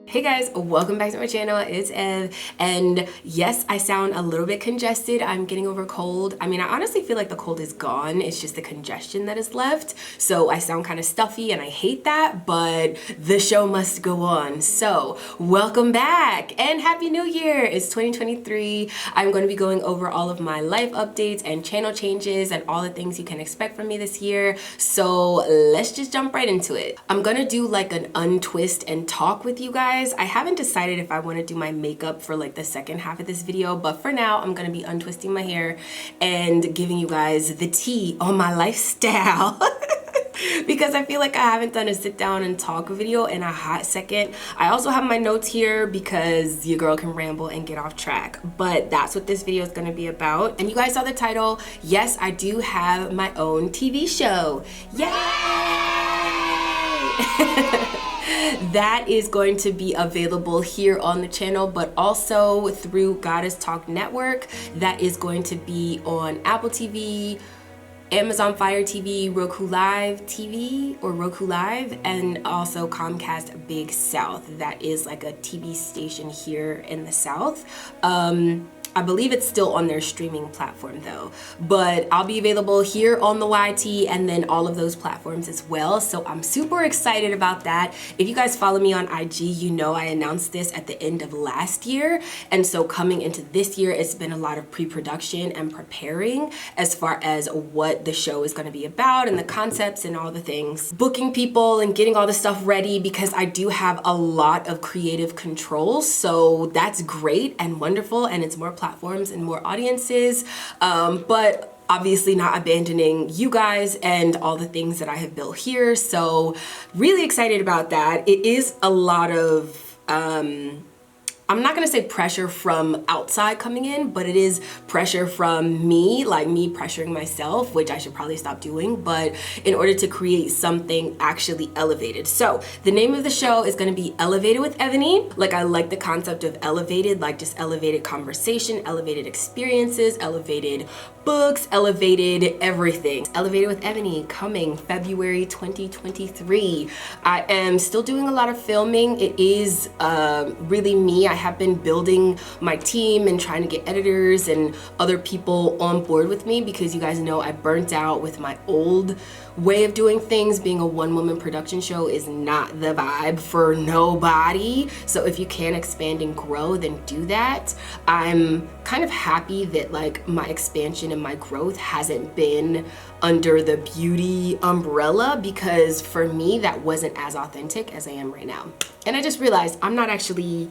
Hey guys, welcome back to my channel. It's Ev, and yes, I sound a little bit congested. I'm getting over a cold. I mean, I honestly feel like the cold is gone. It's just the congestion that is left. So I sound kind of stuffy and I hate that, but the show must go on. So welcome back and Happy New Year. It's 2023. I'm going to be going over all of my life updates and channel changes and all the things you can expect from me this year. So let's just jump right into it. I'm going to do like an untwist and talk with you guys. I haven't decided if I want to do my makeup for like the second half of this video, but for now I'm going to be untwisting my hair and giving you guys the tea on my lifestyle. Because I feel like I haven't done a sit down and talk video in a hot second. I also have my notes here because your girl can ramble and get off track, but that's what this video is going to be about. And you guys saw the title. Yes, I do have my own TV show. Yay! That is going to be available here on the channel, but also through Goddess Talk Network. That is going to be on Apple TV, Amazon Fire TV, Roku Live TV or Roku Live, and also Comcast Big South. That is like a TV station here in the South. I believe it's still on their streaming platform though, but I'll be available here on the YT and then all of those platforms as well. So I'm super excited about that. If you guys follow me on IG, you know I announced this at the end of last year. And so coming into this year, it's been a lot of pre-production and preparing as far as what the show is going to be about and the concepts and all the things. Booking people and getting all the stuff ready because I do have a lot of creative control. So that's great and wonderful, and it's more platforms and more audiences, but obviously not abandoning you guys and all the things that I have built here. So really excited about that. It is a lot of I'm not gonna say pressure from outside coming in, but it is pressure from me, like me pressuring myself, which I should probably stop doing, but in order to create something actually elevated. So the name of the show is gonna be Elevated with Evanie. Like, I like the concept of elevated, like just elevated conversation, elevated experiences, elevated books, elevated everything. Elevated with Evanie coming February 2023. I am still doing a lot of filming. It is really me. I have been building my team and trying to get editors and other people on board with me because you guys know I burnt out with my old way of doing things. Being a one-woman production show is not the vibe for nobody. So if you can expand and grow, then do that. I'm kind of happy that like my expansion and my growth hasn't been under the beauty umbrella, because for me that wasn't as authentic as I am right now. And I just realized I'm not actually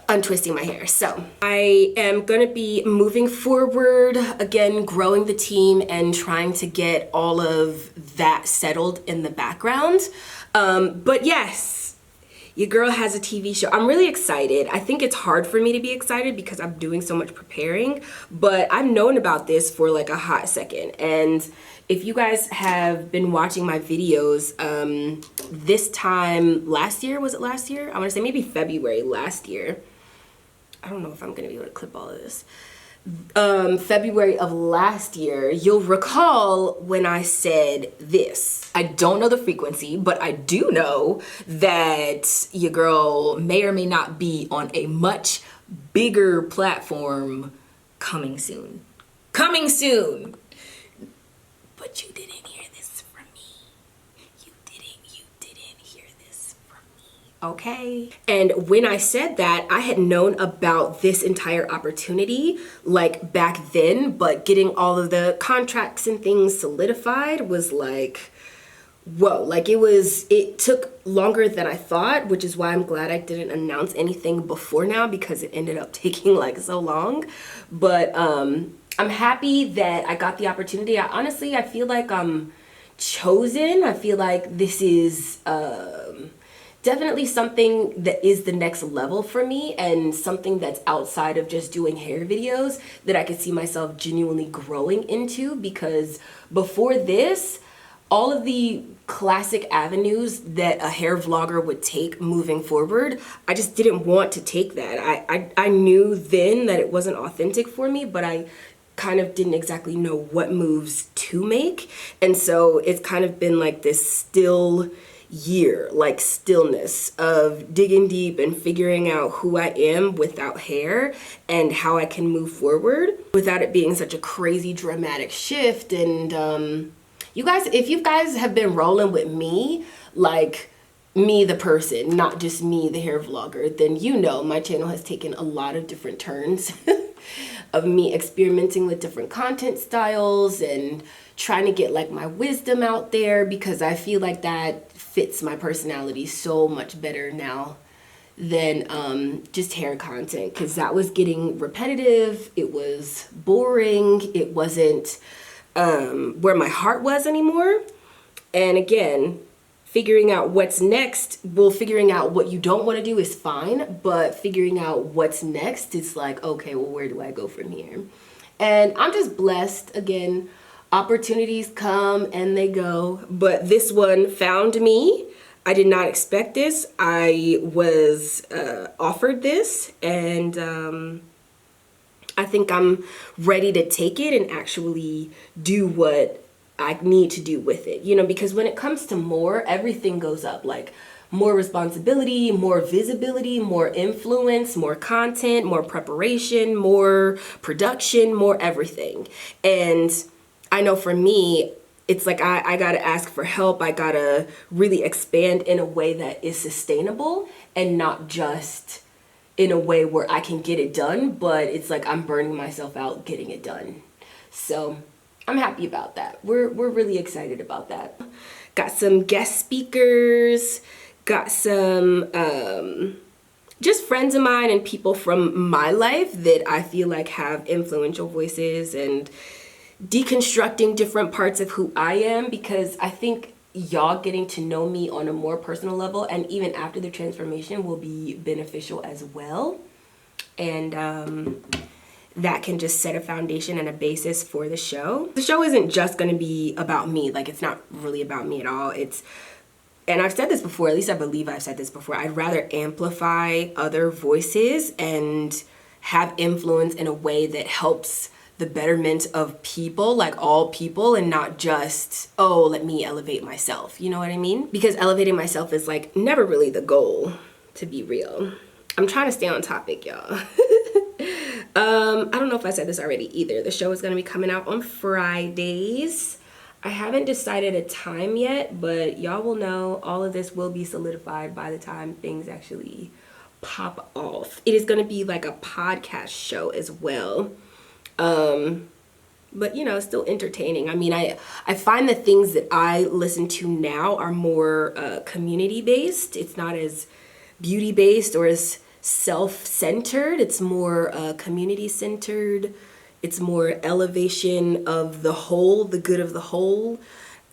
untwisting my hair. So I am gonna be moving forward, again, growing the team and trying to get all of that settled in the background. But yes, your girl has a TV show. I'm really excited. I think it's hard for me to be excited because I'm doing so much preparing, but I've known about this for like a hot second. And if you guys have been watching my videos, this time last year, was it last year? I want to say maybe February last year. I don't know if I'm going to be able to clip all of this. February of last year, you'll recall when I said this. I don't know the frequency, but I do know that your girl may or may not be on a much bigger platform coming soon. Coming soon! But you didn't hear this from me. You didn't hear this from me, okay? And when I said that, I had known about this entire opportunity like back then, but getting all of the contracts and things solidified was like, whoa, like it took longer than I thought, which is why I'm glad I didn't announce anything before now, because it ended up taking like so long. But I'm happy that I got the opportunity. I feel like I'm chosen. I feel like this is definitely something that is the next level for me, and something that's outside of just doing hair videos that I could see myself genuinely growing into. Because before this, all of the classic avenues that a hair vlogger would take moving forward, I just didn't want to take that. I knew then that it wasn't authentic for me, but I kind of didn't exactly know what moves to make. And so it's kind of been like this still year, like stillness of digging deep and figuring out who I am without hair and how I can move forward without it being such a crazy dramatic shift. And you guys, if you guys have been rolling with me, like me the person, not just me the hair vlogger, then you know my channel has taken a lot of different turns of me experimenting with different content styles and trying to get like my wisdom out there, because I feel like that fits my personality so much better now than just hair content, because that was getting repetitive, it was boring, it wasn't where my heart was anymore. And again, figuring out what's next, well, figuring out what you don't want to do is fine, but figuring out what's next is like, okay, well, where do I go from here? And I'm just blessed. Again, opportunities come and they go, but this one found me. I did not expect this. I was offered this, and I think I'm ready to take it and actually do what I need to do with it, you know, because when it comes to more, everything goes up, like more responsibility, more visibility, more influence, more content, more preparation, more production, more everything. And I know for me, it's like I gotta ask for help. I gotta really expand in a way that is sustainable and not just in a way where I can get it done, but it's like I'm burning myself out getting it done. So I'm happy about that. We're really excited about that. Got some guest speakers, got some just friends of mine and people from my life that I feel like have influential voices, and deconstructing different parts of who I am, because I think y'all getting to know me on a more personal level and even after the transformation will be beneficial as well. And that can just set a foundation and a basis for the show. The show isn't just going to be about me. Like, it's not really about me at all. It's, and I've said this before, at least I believe I've said this before, I'd rather amplify other voices and have influence in a way that helps the betterment of people, like all people, and not just, oh, let me elevate myself. You know what I mean? Because elevating myself is like never really the goal, to be real. I'm trying to stay on topic, y'all. I don't know if I said this already either. The show is going to be coming out on Fridays. I haven't decided a time yet, but y'all will know. All of this will be solidified by the time things actually pop off. It is going to be like a podcast show as well. But you know, still entertaining. I mean, I find the things that I listen to now are more community based. It's not as beauty based or as self-centered. It's more community centered. It's more elevation of the whole, the good of the whole,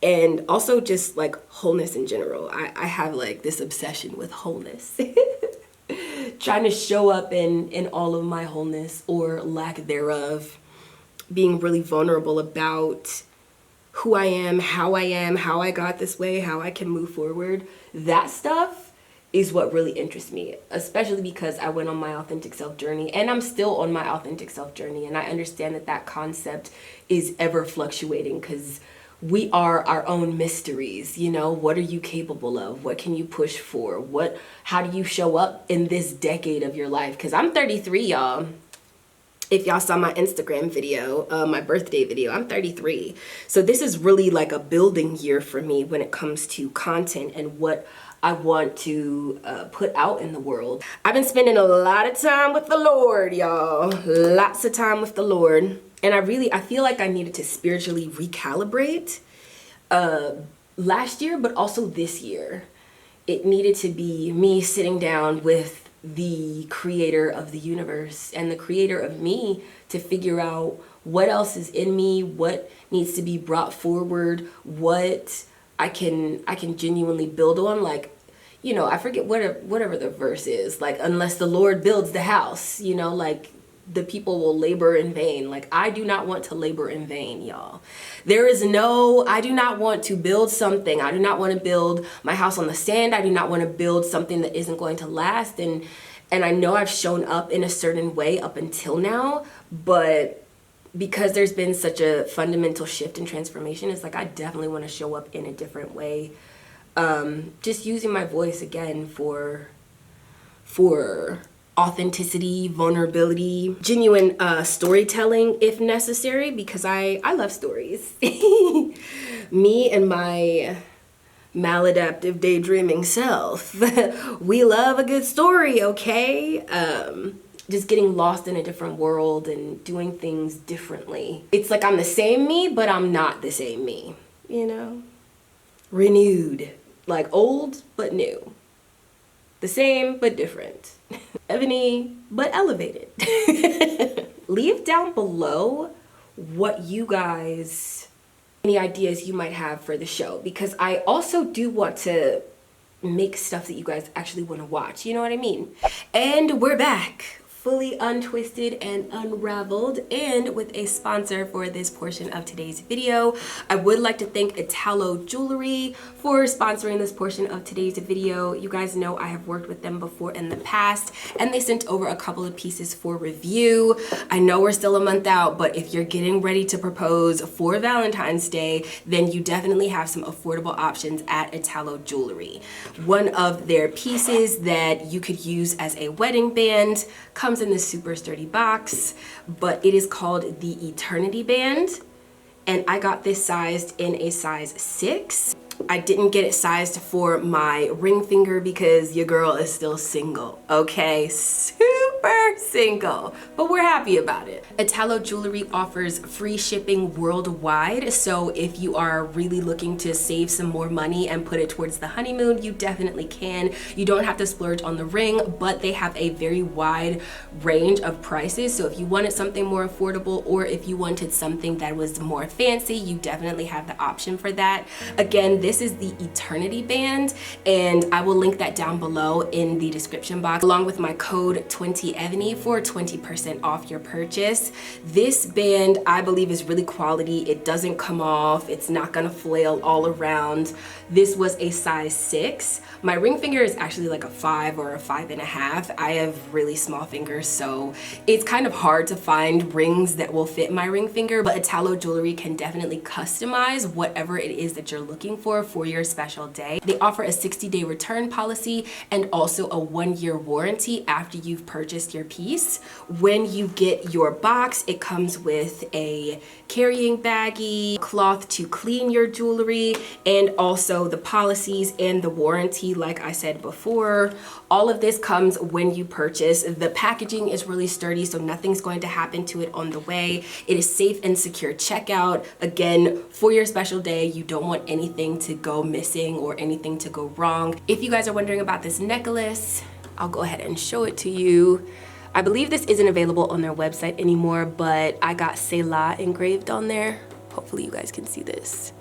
and also just like wholeness in general. I have like this obsession with wholeness. Trying to show up in all of my wholeness or lack thereof, being really vulnerable about who I am, how I got this way, how I can move forward. That stuff is what really interests me, especially because I went on my authentic self journey, and I'm still on my authentic self journey, and I understand that that concept is ever fluctuating, because we are our own mysteries. You know, what are you capable of? What can you push for? How do you show up in this decade of your life? Because I'm 33, y'all. If y'all saw my Instagram video, my birthday video, I'm 33. So this is really like a building year for me when it comes to content and what I want to put out in the world. I've been spending a lot of time with the Lord, y'all. Lots of time with the Lord. And I feel like I needed to spiritually recalibrate last year, but also this year. It needed to be me sitting down with the creator of the universe and the creator of me to figure out what else is in me, what needs to be brought forward, what I can genuinely build on. Like, you know, I forget whatever the verse is, like, unless the Lord builds the house, you know, like, the people will labor in vain. Like, I do not want to labor in vain, y'all. I do not want to build something. I do not want to build my house on the sand. I do not want to build something that isn't going to last. And I know I've shown up in a certain way up until now, but because there's been such a fundamental shift and transformation, it's like I definitely want to show up in a different way just using my voice again for authenticity, vulnerability, genuine storytelling if necessary, because I love stories. Me and my maladaptive daydreaming self, we love a good story, okay? Just getting lost in a different world and doing things differently. It's like I'm the same me, but I'm not the same me, you know? Renewed, like old but new. The same but different. Ebony but elevated. Leave down below what you guys, any ideas you might have for the show, because I also do want to make stuff that you guys actually want to watch, you know what I mean? And we're back, fully untwisted and unraveled, and with a sponsor for this portion of today's video. I would like to thank Italo Jewelry for sponsoring this portion of today's video. You guys know I have worked with them before in the past, and they sent over a couple of pieces for review. I know we're still a month out, but if you're getting ready to propose for Valentine's Day, then you definitely have some affordable options at Italo Jewelry. One of their pieces that you could use as a wedding band comes in this super sturdy box, but it is called the Eternity Band, and I got this sized in a size 6. I didn't get it sized for my ring finger because your girl is still single, okay? Super single, but we're happy about it. Italo Jewelry offers free shipping worldwide, so if you are really looking to save some more money and put it towards the honeymoon, you definitely can. You don't have to splurge on the ring, but they have a very wide range of prices, so if you wanted something more affordable or if you wanted something that was more fancy, you definitely have the option for that. Again, this is the Eternity Band, and I will link that down below in the description box, along with my code 20eVani for 20% off your purchase. This band, I believe, is really quality. It doesn't come off. It's not gonna flail all around. This was a size 6. My ring finger is actually like a 5 or a 5.5. I have really small fingers, so it's kind of hard to find rings that will fit my ring finger, but Italo Jewelry can definitely customize whatever it is that you're looking for your special day. They offer a 60-day return policy and also a 1-year warranty after you've purchased your piece. When you get your box, it comes with a carrying baggie, cloth to clean your jewelry, and also the policies and the warranty, like I said before. All of this comes when you purchase. The packaging is really sturdy, so nothing's going to happen to it on the way. It is safe and secure checkout. Again, for your special day, you don't want anything to go missing or anything to go wrong. If you guys are wondering about this necklace, I'll go ahead and show it to you. I believe this isn't available on their website anymore, but I got Selah engraved on there. Hopefully you guys can see this.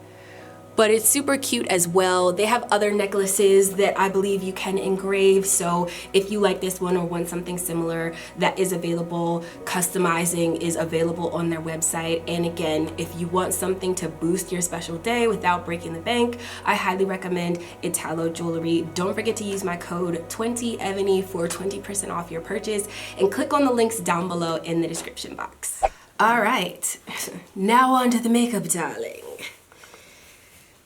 But it's super cute as well. They have other necklaces that I believe you can engrave, so if you like this one or want something similar, that is available. Customizing is available on their website. And again, if you want something to boost your special day without breaking the bank, I highly recommend Italo Jewelry. Don't forget to use my code 20eVani for 20% off your purchase, and click on the links down below in the description box. All right, now on to the makeup, darling.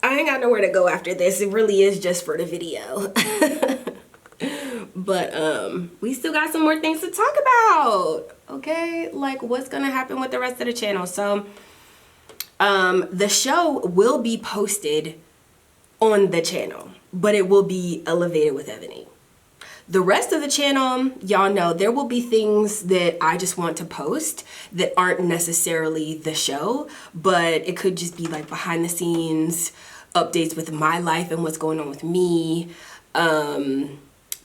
I ain't got nowhere to go after this. It really is just for the video. But we still got some more things to talk about, okay? Like what's gonna happen with the rest of the channel. So the show will be posted on the channel, but it will be elevated with eVani. The rest of the channel, y'all know there will be things that I just want to post that aren't necessarily the show, but it could just be like behind the scenes updates with my life and what's going on with me,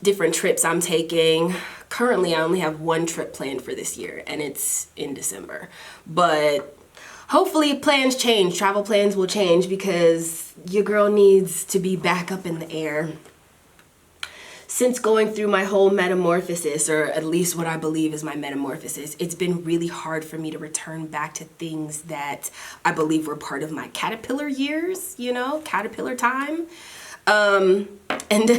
different trips I'm taking. Currently, I only have one trip planned for this year, and it's in December. But hopefully plans change, travel plans will change, because your girl needs to be back up in the air. Since going through my whole metamorphosis, or at least what I believe is my metamorphosis, it's been really hard for me to return back to things that I believe were part of my caterpillar years, you know, caterpillar time. And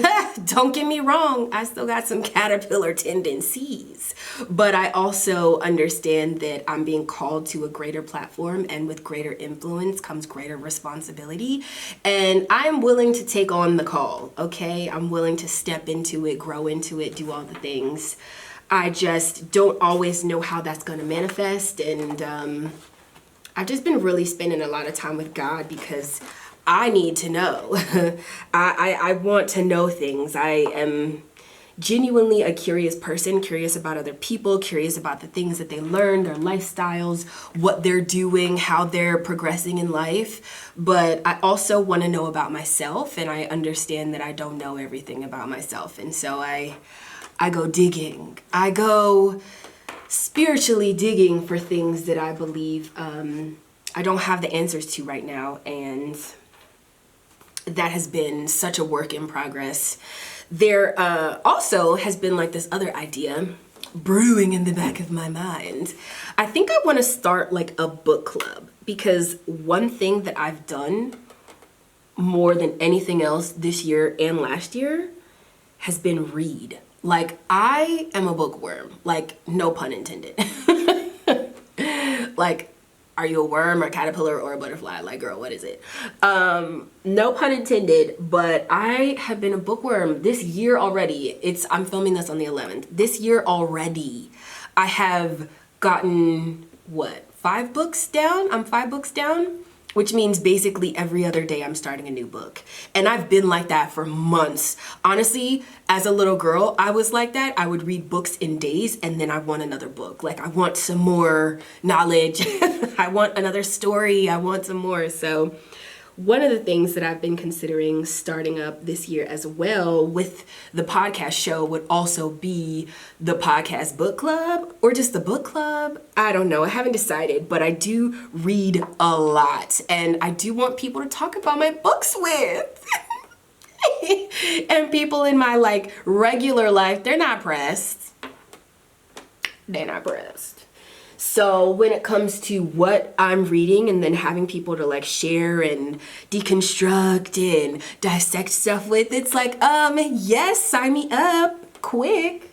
don't get me wrong, I still got some caterpillar tendencies, but I also understand that I'm being called to a greater platform, and with greater influence comes greater responsibility, and I'm willing to take on the call, okay? I'm willing to step into it, grow into it, do all the things. I just don't always know how that's going to manifest, and I've just been really spending a lot of time with God because I need to know. I want to know things. I am genuinely a curious person, curious about other people, curious about the things that they learn, their lifestyles, what they're doing, how they're progressing in life. But I also want to know about myself, and I understand that I don't know everything about myself. And so I go digging. I go spiritually digging for things that I believe I don't have the answers to right now, and that has been such a work in progress. There also has been like this other idea brewing in the back of my mind. I think I want to start like a book club, because one thing that I've done more than anything else this year and last year has been read. Like, I am a bookworm, like, no pun intended. Like, are you a worm or caterpillar or a butterfly? Like, girl, what is it? No pun intended, but I have been a bookworm this year already. I'm filming this on the 11th. This year already, I have gotten, what, 5 books down? I'm 5 books down, which means basically every other day I'm starting a new book. And I've been like that for months. Honestly, as a little girl, I was like that. I would read books in days and then I want another book. Like, I want some more knowledge. I want another story. I want some more. So one of the things that I've been considering starting up this year as well with the podcast show would also be the podcast book club, or just the book club. I don't know. I haven't decided, but I do read a lot, and I do want people to talk about my books with. And people in my like regular life, they're not pressed. They're not pressed. So when it comes to what I'm reading and then having people to like share and deconstruct and dissect stuff with, it's like, yes, sign me up quick,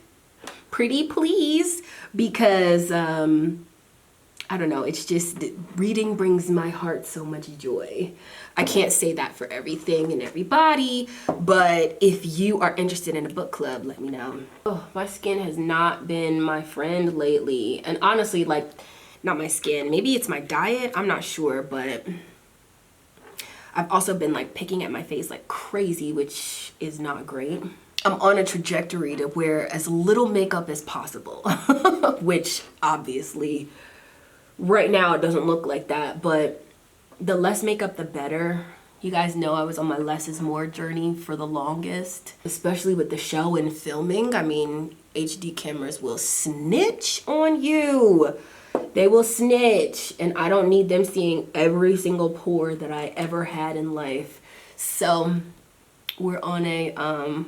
pretty please, because I don't know, it's just, reading brings my heart so much joy. I can't say that for everything and everybody, but if you are interested in a book club, let me know. Oh, my skin has not been my friend lately. And honestly, like, not my skin, maybe it's my diet, I'm not sure, but I've also been like picking at my face like crazy, which is not great. I'm on a trajectory to wear as little makeup as possible, which obviously right now it doesn't look like that, but the less makeup, the better. You guys know I was on my less is more journey for the longest, especially with the show and filming. I mean, HD cameras will snitch on you. They will snitch, and I don't need them seeing every single pore that I ever had in life. So we're on a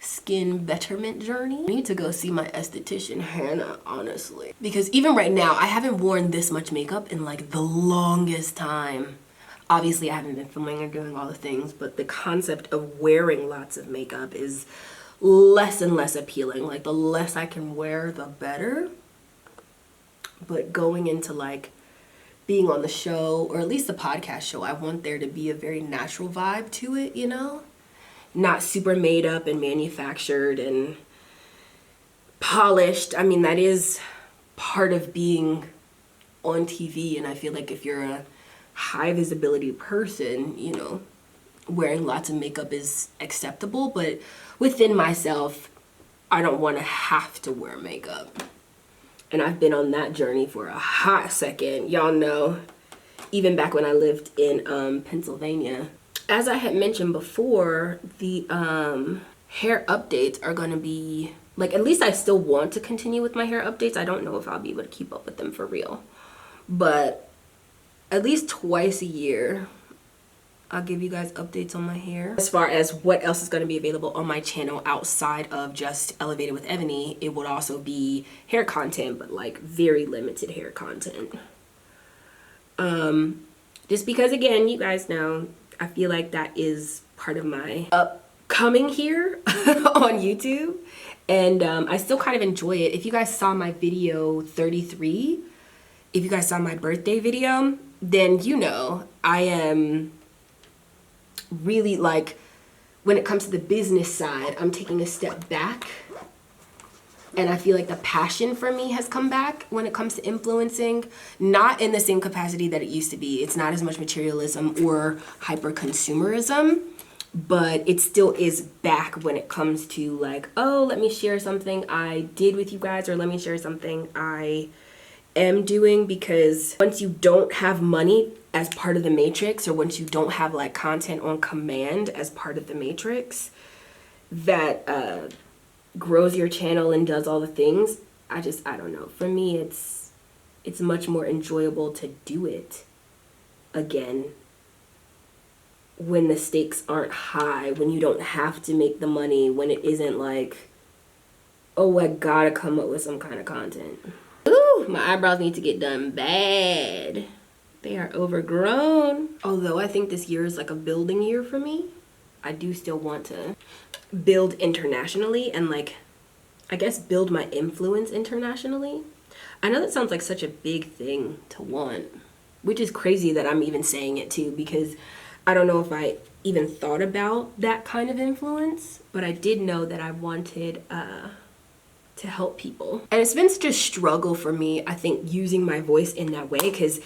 skin betterment journey. I need to go see my esthetician, Hannah, honestly, because even right now I haven't worn this much makeup in like the longest time. Obviously I haven't been filming or doing all the things, but the concept of wearing lots of makeup is less and less appealing. Like, the less I can wear, the better. But going into like being on the show, or at least the podcast show, I want there to be a very natural vibe to it, you know? Not super made up and manufactured and polished. I mean, that is part of being on TV, and I feel like if you're a high visibility person, you know, wearing lots of makeup is acceptable, but within myself, I don't want to have to wear makeup. And I've been on that journey for a hot second. Y'all know, even back when I lived in Pennsylvania. As I had mentioned before, the hair updates are going to be, like, at least I still want to continue with my hair updates. I don't know if I'll be able to keep up with them for real. But at least twice a year, I'll give you guys updates on my hair. As far as what else is going to be available on my channel outside of just Elevated with Ebony, it would also be hair content, but like very limited hair content. Just because, again, you guys know, I feel like that is part of my upcoming here on YouTube. And I still kind of enjoy it. If you guys saw my video 33, if you guys saw my birthday video, then you know I am really like, when it comes to the business side, I'm taking a step back. And I feel like the passion for me has come back when it comes to influencing, not in the same capacity that it used to be. It's not as much materialism or hyper consumerism, but it still is back when it comes to like, oh, let me share something I did with you guys, or let me share something I am doing. Because once you don't have money as part of the matrix, or once you don't have like content on command as part of the matrix that grows your channel and does all the things, I don't know. For me, it's much more enjoyable to do it again when the stakes aren't high, when you don't have to make the money, when it isn't like, oh, I gotta come up with some kind of content. Ooh, my eyebrows need to get done bad. They are overgrown. Although I think this year is like a building year for me, I do still want to build internationally and like, I guess, build my influence internationally. I know that sounds like such a big thing to want, which is crazy that I'm even saying it too, because I don't know if I even thought about that kind of influence, but I did know that I wanted to help people. And it's been such a struggle for me, I think, using my voice in that way, because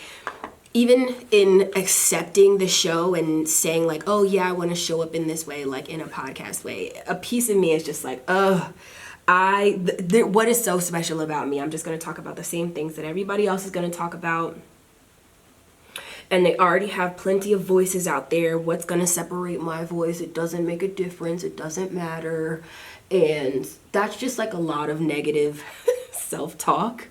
even in accepting the show and saying like, oh yeah, I want to show up in this way, like in a podcast way, a piece of me is just like, ugh, what is so special about me? I'm just going to talk about the same things that everybody else is going to talk about. And they already have plenty of voices out there. What's going to separate my voice? It doesn't make a difference. It doesn't matter. And that's just like a lot of negative self-talk.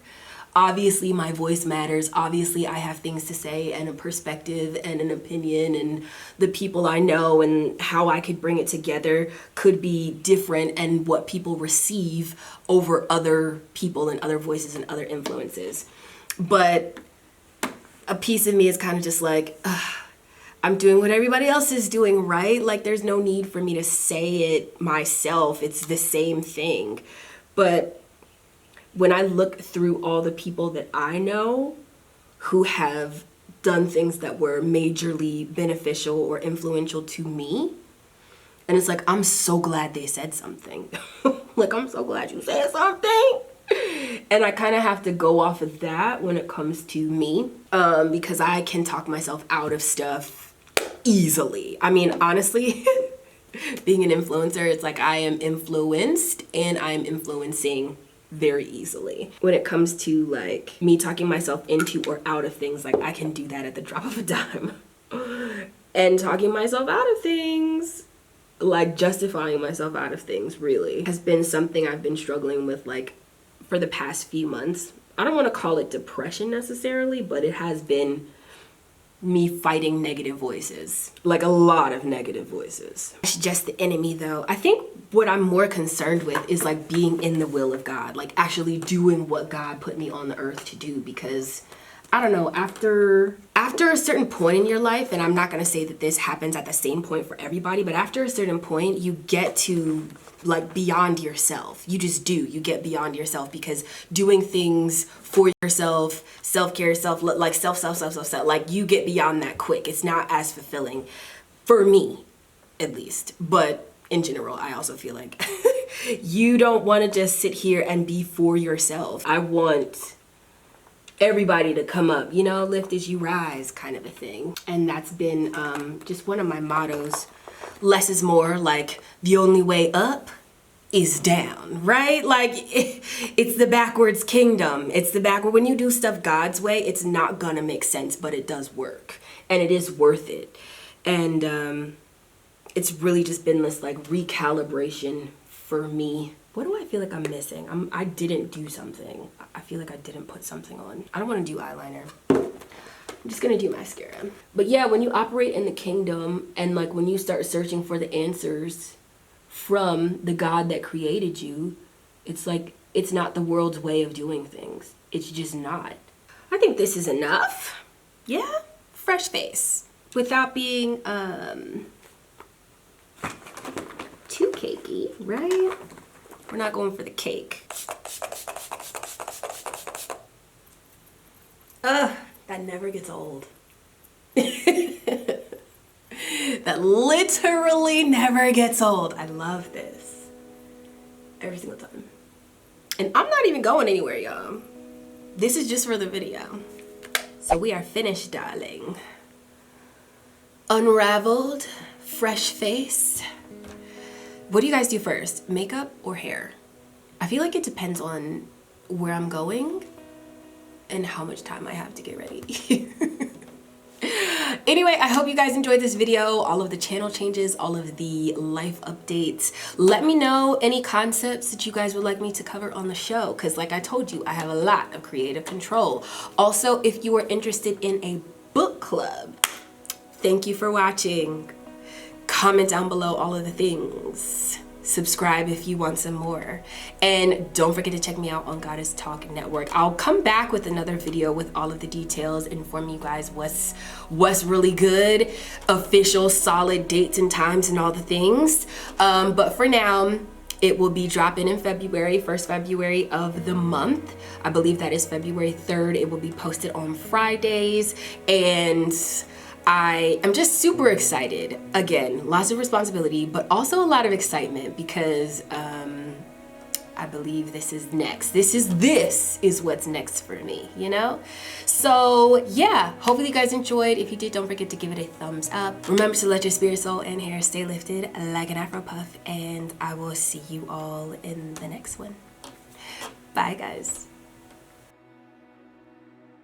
Obviously, my voice matters. Obviously, I have things to say and a perspective and an opinion, and the people I know and how I could bring it together could be different, and what people receive over other people and other voices and other influences. But a piece of me is kind of just like, I'm doing what everybody else is doing, right? Like, there's no need for me to say it myself. It's the same thing. But when I look through all the people that I know who have done things that were majorly beneficial or influential to me, and it's like, I'm so glad they said something. Like, I'm so glad you said something. And I kind of have to go off of that when it comes to me, because I can talk myself out of stuff easily. I mean, honestly, being an influencer, it's like I am influenced and I'm influencing very easily. When it comes to like me talking myself into or out of things, like I can do that at the drop of a dime. And talking myself out of things, like justifying myself out of things, really has been something I've been struggling with like for the past few months. I don't want to call it depression necessarily, but it has been me fighting negative voices, like a lot of negative voices. It's just the enemy though. I think what I'm more concerned with is like being in the will of God, like actually doing what God put me on the earth to do. Because I don't know, after a certain point in your life, and I'm not going to say that this happens at the same point for everybody, but after a certain point, you get to like beyond yourself. You just do. You get beyond yourself, because doing things for yourself, self-care, self, like you get beyond that quick. It's not as fulfilling for me, at least. But in general, I also feel like you don't want to just sit here and be for yourself. I want everybody to come up, you know, lift as you rise kind of a thing. And that's been just one of my mottos. Less is more, like the only way up is down, right? Like it's the backwards kingdom. It's the backward, when you do stuff God's way, it's not gonna make sense, but it does work and it is worth it. And it's really just been this like recalibration for me. What do I feel like I'm missing? I didn't do something. I feel like I didn't put something on. I don't want to do eyeliner. I'm just gonna do mascara. But yeah, when you operate in the kingdom and like when you start searching for the answers from the God that created you, it's like, it's not the world's way of doing things. It's just not. I think this is enough. Yeah, fresh face. Without being cakey, right? We're not going for the cake. Ugh, that never gets old. That literally never gets old. I love this. Every single time. And I'm not even going anywhere, y'all. This is just for the video. So we are finished, darling. Unraveled, fresh face. What do you guys do first? Makeup or hair? I feel like it depends on where I'm going and how much time I have to get ready. Anyway, I hope you guys enjoyed this video, all of the channel changes, all of the life updates. Let me know any concepts that you guys would like me to cover on the show, because like I told you, I have a lot of creative control. Also, if you are interested in a book club, thank you for watching. Comment down below all of the things. Subscribe if you want some more. And don't forget to check me out on Goddess Talk Network. I'll come back with another video with all of the details, inform you guys what's really good, official solid dates and times and all the things. But for now, it will be dropping in February, 1st February of the month. I believe that is February 3rd. It will be posted on Fridays, and I am just super excited. Again, lots of responsibility, but also a lot of excitement because I believe this is next. This is what's next for me, you know? So yeah, hopefully you guys enjoyed. If you did, don't forget to give it a thumbs up. Remember to let your spirit, soul, and hair stay lifted like an Afro puff, and I will see you all in the next one. Bye, guys.